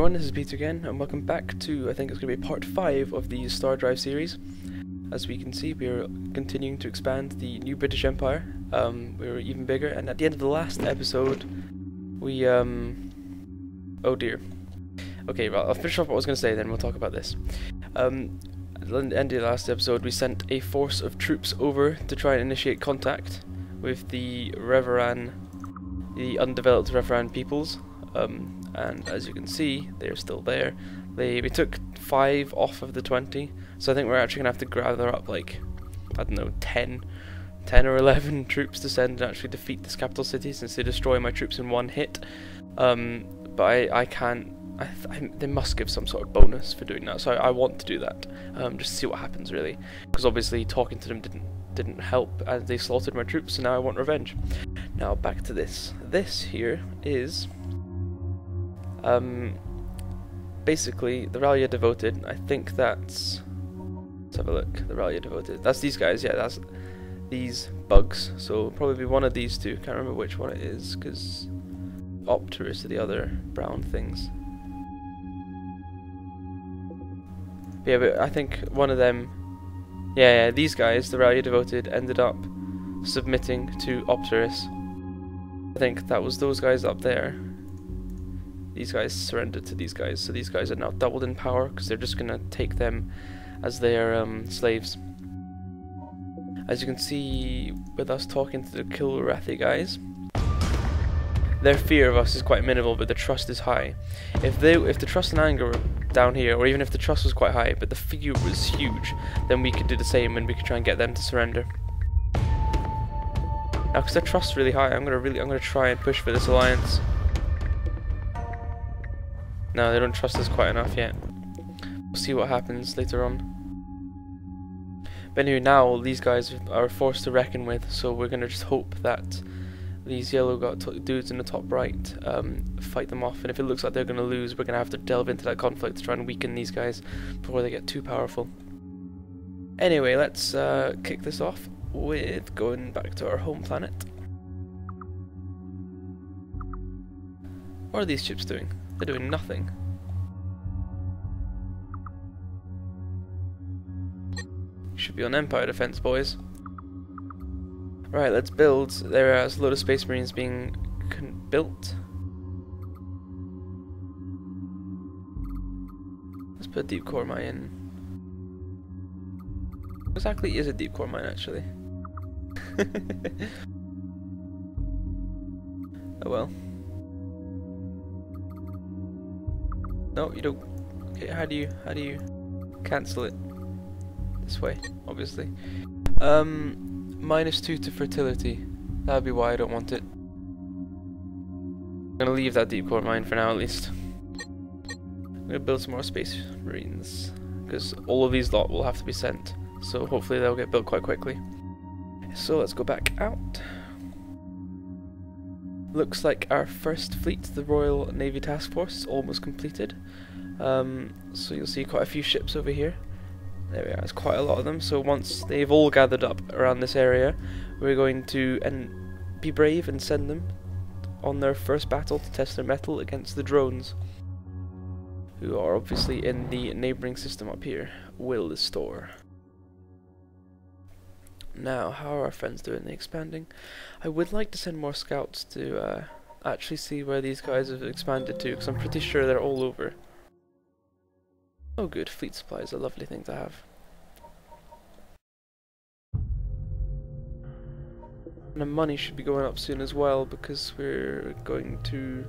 everyone, this is Peter again, and welcome back to, I think it's going to be part 5 of the Stardrive series. As we can see, we are continuing to expand the new British Empire. We're even bigger, and at the end of the last episode, we, oh dear. Okay, well, I'll finish off what I was going to say, then we'll talk about this. At the end of the last episode, we sent a force of troops over to try and initiate contact with the the undeveloped Reveran peoples. And as you can see, they're still there. We took 5 off of the 20, so I think we're actually gonna have to gather up like, I don't know, 10 or 11 troops to send and actually defeat this capital city, since they destroy my troops in one hit. But I can't. They must give some sort of bonus for doing that, so I want to do that, just to see what happens really, because obviously talking to them didn't help, as they slaughtered my troops, so now I want revenge. Now back to this. This here is basically the Ralia Devoted. I think that's, let's have a look. The Ralia Devoted, that's these guys. Yeah, that's these bugs, so probably one of these two. Can't remember which one it is, because Opterus are the other brown things. Yeah, but I think one of them, yeah, these guys, the Ralia Devoted, ended up submitting to Opterus. I think that was those guys up there. These guys surrendered to these guys, so these guys are now doubled in power, because they're just going to take them as their slaves. As you can see with us talking to the Kilrathi guys, their fear of us is quite minimal, but the trust is high. If the trust and anger were down here, or even if the trust was quite high, but the fear was huge, then we could do the same and we could try and get them to surrender. Now, because their trust's really high, I'm gonna try and push for this alliance. No, they don't trust us quite enough yet. We'll see what happens later on. But anyway, now these guys are a force to reckon with, so we're gonna just hope that these yellow dudes in the top right fight them off, and if it looks like they're gonna lose, we're gonna have to delve into that conflict to try and weaken these guys before they get too powerful. Anyway, let's kick this off with going back to our home planet. What are these ships doing? They're doing nothing. Should be on Empire defense, boys. Right, let's build. There's a load of Space Marines being built. Let's put a deep core mine in. What exactly is a deep core mine, actually? Oh well. No, you don't. Okay, how do you cancel it? This way, obviously. -2 to fertility. That would be why I don't want it. I'm gonna leave that deep core mine for now, at least. I'm gonna build some more Space Marines, because all of these lot will have to be sent, so hopefully they'll get built quite quickly. So let's go back out. Looks like our first fleet, the Royal Navy Task Force, is almost completed. So you'll see quite a few ships over here. There we are, there's quite a lot of them, so once they've all gathered up around this area, we're going to be brave and send them on their first battle to test their mettle against the drones, who are obviously in the neighbouring system up here, Will Store. Now, how are our friends doing? They expanding? I would like to send more scouts to actually see where these guys have expanded to, because I'm pretty sure they're all over. Oh good, fleet supply is a lovely thing to have. And the money should be going up soon as well, because we're going to...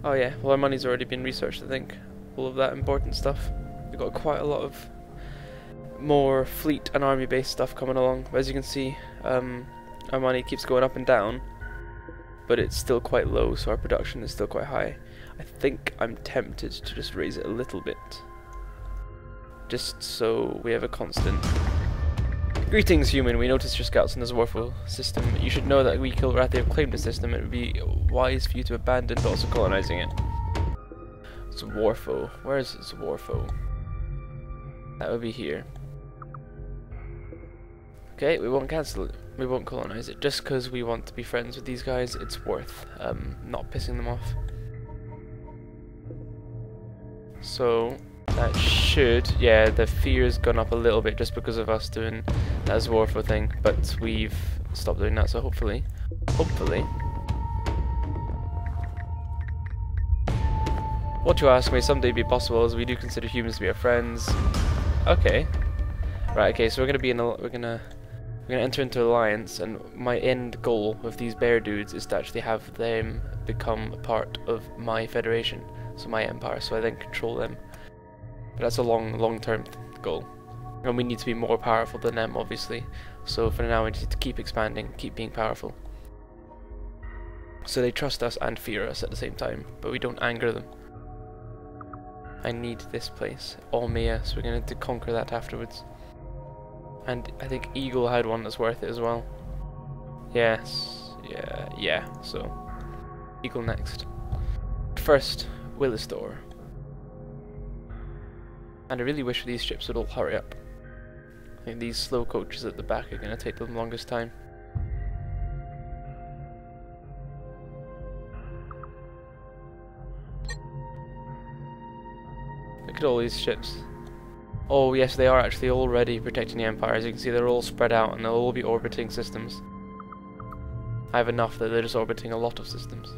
Oh yeah, well our money's already been researched, I think. All of that important stuff. We've got quite a lot of more fleet and army based stuff coming along. But as you can see, our money keeps going up and down, but it's still quite low, so our production is still quite high. I think I'm tempted to just raise it a little bit, just so we have a constant. Greetings, human. We noticed your scouts in the Zwarfo system. You should know that we Kilrathi have claimed the system. It would be wise for you to abandon thoughts of colonizing it. Zwarfo. Where is Zwarfo? That would be here. Okay, we won't cancel it. We won't colonize it just because we want to be friends with these guys. It's worth not pissing them off. So that should, yeah, the fear's gone up a little bit just because of us doing that Zwarfo thing, but we've stopped doing that, so hopefully, what you ask may someday be possible, as we do consider humans to be our friends. Okay. Right, okay, so we're gonna enter into alliance, and my end goal with these bear dudes is to actually have them become a part of my federation, so my empire, so I then control them. But that's a long-term goal, and we need to be more powerful than them, obviously. So for now, we need to keep expanding, keep being powerful. So they trust us and fear us at the same time, but we don't anger them. I need this place, Almea, so we're going to conquer that afterwards. And I think Eagle had one that's worth it as well. Yes, yeah, so Eagle next. First, Willistor. And I really wish these ships would all hurry up. I think these slow coaches at the back are going to take the longest time. Look at all these ships. Oh yes, they are actually already protecting the Empire. As you can see, they're all spread out and they'll all be orbiting systems. I have enough that they're just orbiting a lot of systems.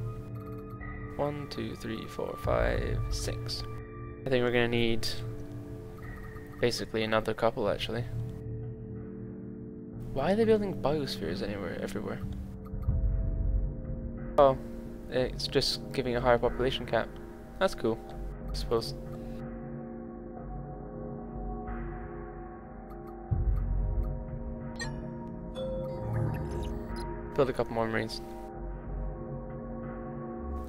1, 2, 3, 4, 5, 6. I think we're going to need basically another couple, actually. Why are they building biospheres everywhere? Oh, it's just giving a higher population cap. That's cool, I suppose. Build a couple more marines.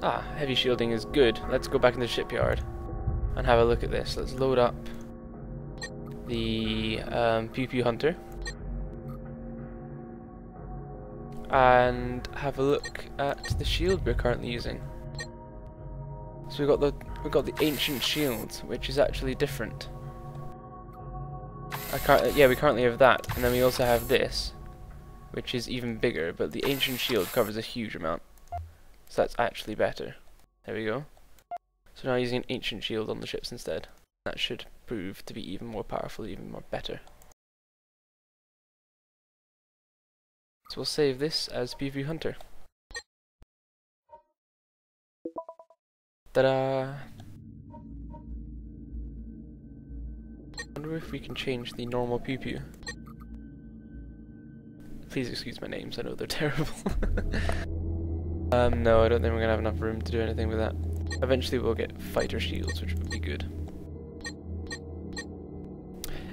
Ah, heavy shielding is good. Let's go back into the shipyard and have a look at this. Let's load up the Pew Pew Hunter and have a look at the shield we're currently using. So we've got the ancient shield, which is actually different. Yeah, we currently have that, and then we also have this, which is even bigger, but the ancient shield covers a huge amount. So that's actually better. There we go. So now using an ancient shield on the ships instead. That should prove to be even more powerful, even more better. So we'll save this as PV Hunter. Ta-da! I wonder if we can change the normal Pew Pew. Please excuse my names, I know they're terrible. No, I don't think we're gonna have enough room to do anything with that. Eventually we'll get fighter shields, which would be good.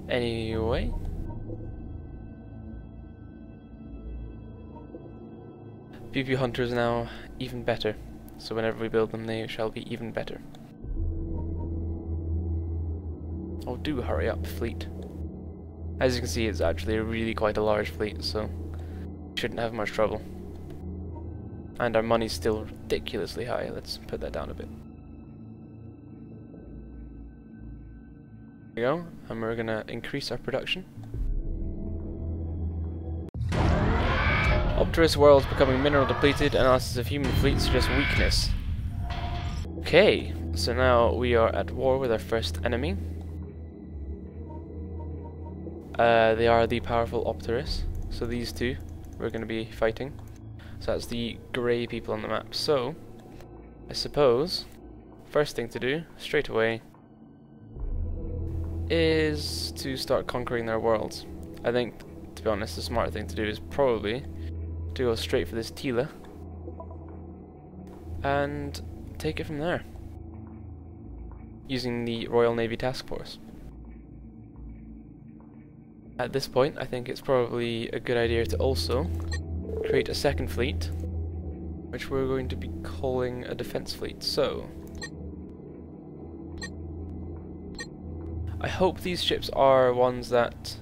Anyway. Pew Pew Hunters are now even better, so whenever we build them they shall be even better. Oh, do hurry up, fleet. As you can see, it's actually really quite a large fleet, so shouldn't have much trouble. And our money's still ridiculously high. Let's put that down a bit. There we go, and we're gonna increase our production. Opterus world's becoming mineral depleted, and us as a human fleet suggests weakness. Okay, so now we are at war with our first enemy. They are the powerful Opterus, so these two we're going to be fighting. So that's the grey people on the map. So, I suppose, first thing to do, straight away, is to start conquering their worlds. I think, to be honest, the smart thing to do is probably to go straight for this Tila and take it from there, using the Royal Navy Task Force. At this point, I think it's probably a good idea to also create a second fleet, which we're going to be calling a defense fleet. So, I hope these ships are ones that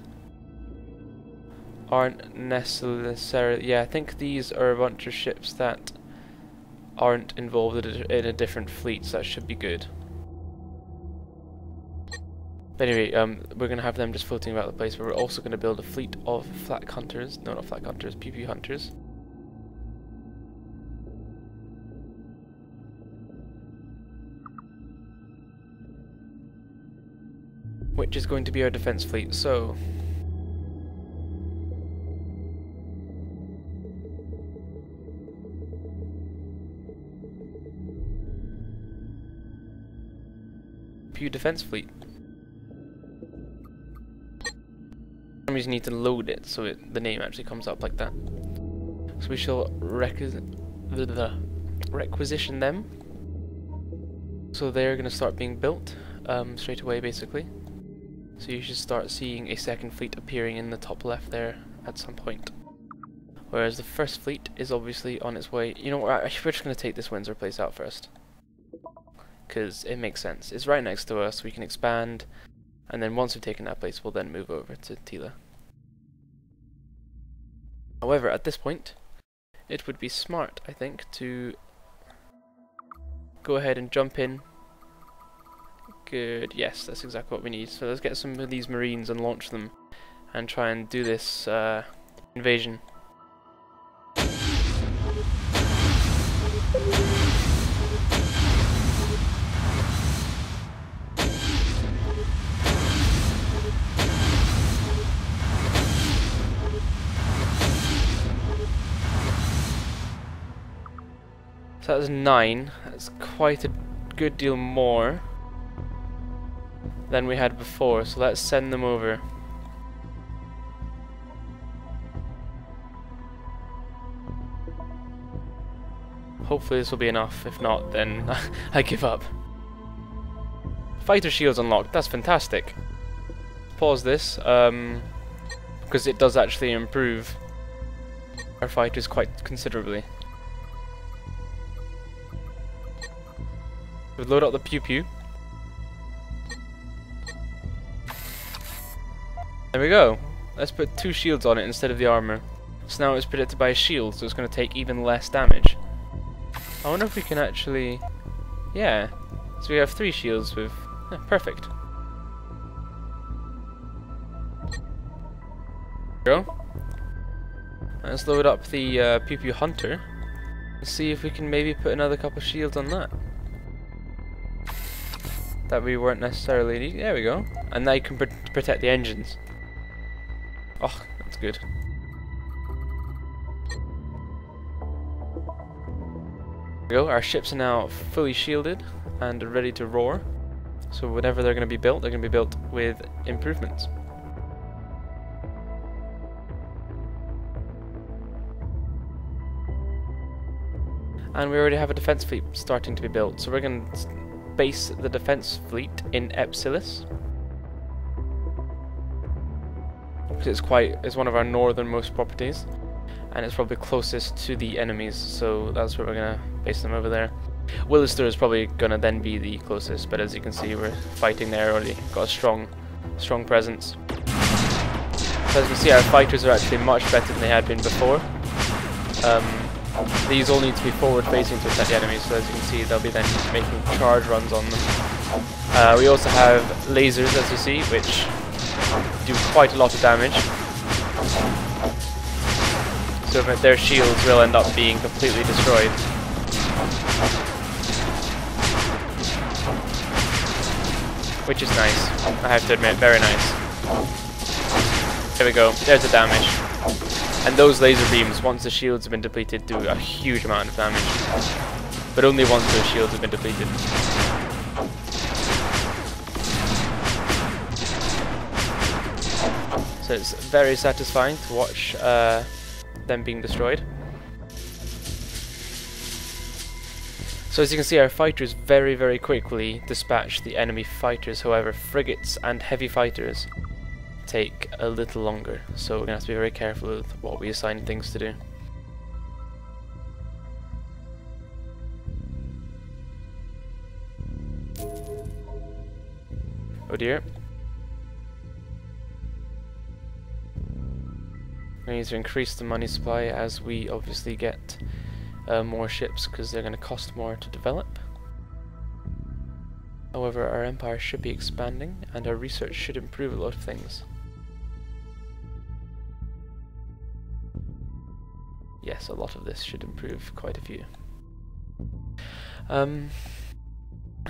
aren't necessarily... Yeah, I think these are a bunch of ships that aren't involved in a different fleet, so that should be good. But anyway, we're going to have them just floating about the place, but we're also going to build a fleet of flak hunters. No, not flak hunters, Pew Pew hunters. which is going to be our defense fleet. So defense fleet. For some reason you need to load it so the name actually comes up like that. So we shall requisition them. So they're going to start being built straight away, basically. So you should start seeing a second fleet appearing in the top left there at some point. Whereas the first fleet is obviously on its way. You know what, we're just going to take this Windsor place out first, because it makes sense. It's right next to us, we can expand, and then once we've taken that place, we'll then move over to Tila. However, at this point, it would be smart, I think, to go ahead and jump in. Good, yes, that's exactly what we need. So let's get some of these Marines and launch them, and try and do this invasion. So that's 9. That's quite a good deal more than we had before, so let's send them over. Hopefully this will be enough. If not, then I give up. Fighter shields unlocked. That's fantastic. Pause this, because it does actually improve our fighters quite considerably. We'll load up the pew pew. There we go. Let's put 2 shields on it instead of the armor. So now it's protected by a shield, so it's going to take even less damage. I wonder if we can actually... Yeah. So we have 3 shields with... Yeah, perfect. There we go. Let's load up the pew pew hunter. And see if we can maybe put another couple of shields on that. That we weren't necessarily needing. There we go. And now you can protect the engines. Oh, that's good. There we go. Our ships are now fully shielded and ready to roar. So whenever they're going to be built, they're going to be built with improvements. And we already have a defense fleet starting to be built, so we're going to base the defense fleet in Epsilis, because it's one of our northernmost properties, and it's probably closest to the enemies, so that's where we're going to base them over there. Willister is probably going to then be the closest, but as you can see, we're fighting there already. Got a strong presence. So as you can see, our fighters are actually much better than they had been before. These all need to be forward facing to attack the enemies, so as you can see they'll be then making charge runs on them. We also have lasers, as you see, which do quite a lot of damage. So their shields will end up being completely destroyed. Which is nice, I have to admit, very nice. There we go, there's the damage. And those laser beams, once the shields have been depleted, do a huge amount of damage. But only once those shields have been depleted. So it's very satisfying to watch them being destroyed. So as you can see, our fighters very, very quickly dispatch the enemy fighters. However, frigates and heavy fighters take a little longer, so we're going to have to be very careful with what we assign things to do. Oh dear. We need to increase the money supply as we obviously get more ships, because they're going to cost more to develop. However, our empire should be expanding and our research should improve a lot of things. Yes, a lot of this should improve quite a few.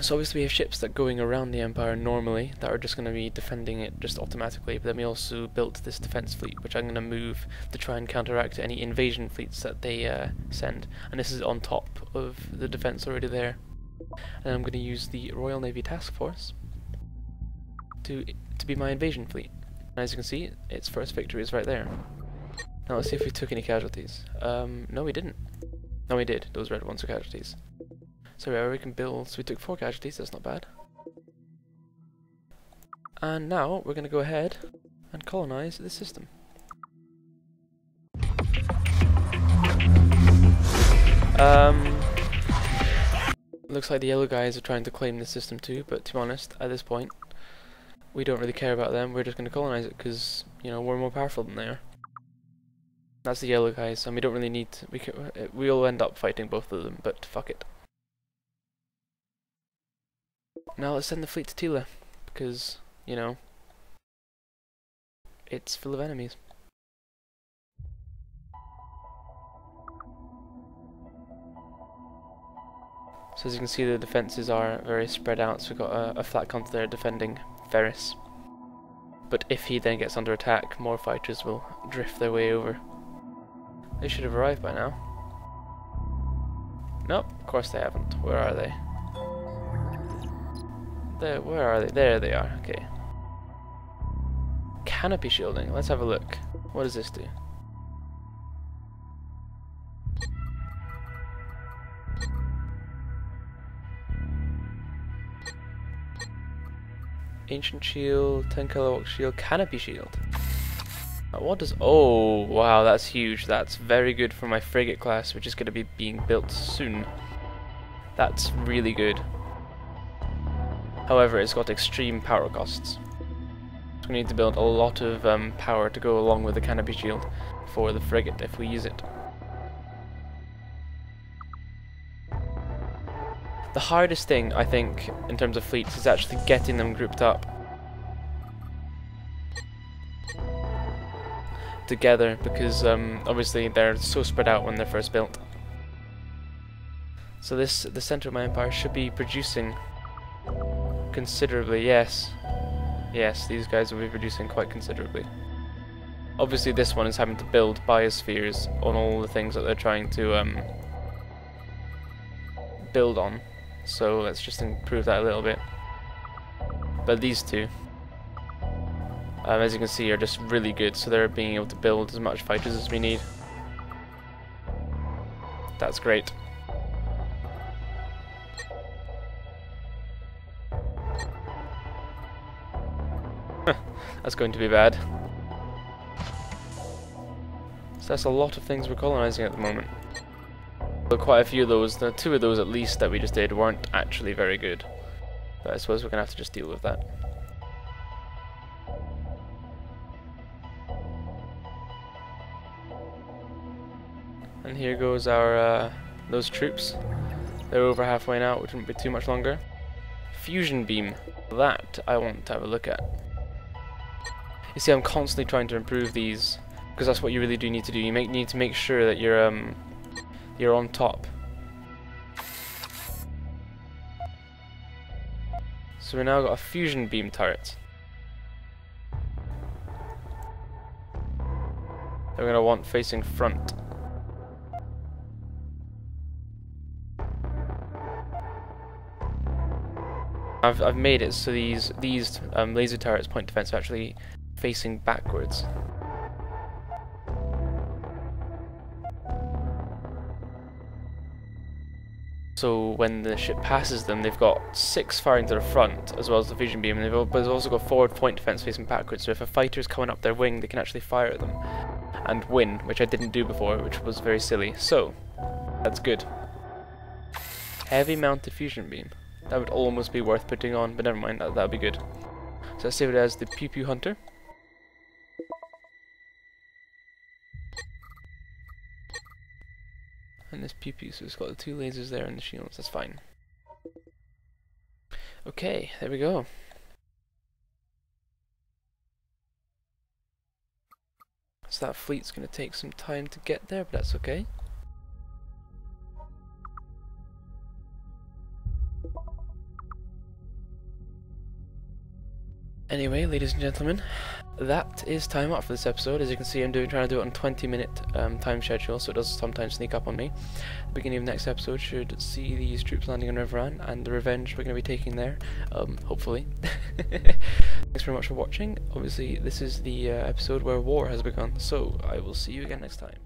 So obviously we have ships that are going around the Empire normally, that are just going to be defending it just automatically, but then we also built this defense fleet, which I'm going to move to try and counteract any invasion fleets that they send. And this is on top of the defense already there. And I'm going to use the Royal Navy Task Force to be my invasion fleet. And as you can see, its first victory is right there. Now let's see if we took any casualties. No, we didn't. No, we did. Those red ones are casualties. So yeah, we can build. So we took 4 casualties. That's not bad. And now we're going to go ahead and colonize this system. Looks like the yellow guys are trying to claim this system too, but to be honest, at this point, we don't really care about them. We're just going to colonize it because, you know, we're more powerful than they are. That's the yellow guys, and we don't really need to, we'll end up fighting both of them, but fuck it. Now let's send the fleet to Tila, because, you know, it's full of enemies. So as you can see, the defences are very spread out, so we've got a flat country there defending Ferris. But if he then gets under attack, more fighters will drift their way over. They should have arrived by now. Nope, of course they haven't. Where are they? There, where are they? There they are, okay. Canopy shielding, let's have a look. What does this do? Ancient shield, 10 kilowatt shield, canopy shield. What does... Oh, wow, that's huge. That's very good for my frigate class, which is going to be being built soon. That's really good. However, it's got extreme power costs. So we need to build a lot of power to go along with the canopy shield for the frigate if we use it. The hardest thing, I think, in terms of fleets is actually getting them grouped up together, because obviously they're so spread out when they're first built. So the center of my empire should be producing considerably. Yes, these guys will be producing quite considerably. Obviously this one is having to build biospheres on all the things that they're trying to build on, so let's just improve that a little bit. But these two, as you can see, are just really good, so they're being able to build as much fighters as we need. That's great. That's going to be bad. So that's a lot of things we're colonizing at the moment. But quite a few of those, the 2 of those at least that we just did, weren't actually very good. But I suppose we're going to have to just deal with that. And here goes our those troops. They're over halfway now, which won't be too much longer. Fusion beam. That I want to have a look at. You see, I'm constantly trying to improve these, because that's what you really do need to do. You need to make sure that you're on top. So we now got a fusion beam turret. We're going to want facing front. I've made it so these laser turrets point defense are actually facing backwards. So when the ship passes them, they've got 6 firing to the front as well as the fusion beam, and but they've also got forward point defense facing backwards. So if a fighter's coming up their wing, they can actually fire at them and win, which I didn't do before, which was very silly. So that's good. Heavy mounted fusion beam. That would almost be worth putting on, but never mind, that would be good. So let's save it as the Pew Pew Hunter. And this Pew Pew, so it's got the 2 lasers there and the shields, that's fine. Okay, there we go. So that fleet's going to take some time to get there, but that's okay. Anyway, ladies and gentlemen, that is time up for this episode. As you can see, I'm trying to do it on a 20-minute time schedule, so it does sometimes sneak up on me. The beginning of the next episode should see these troops landing on Riveran and the revenge we're going to be taking there, hopefully. Thanks very much for watching. Obviously, this is the episode where war has begun, so I will see you again next time.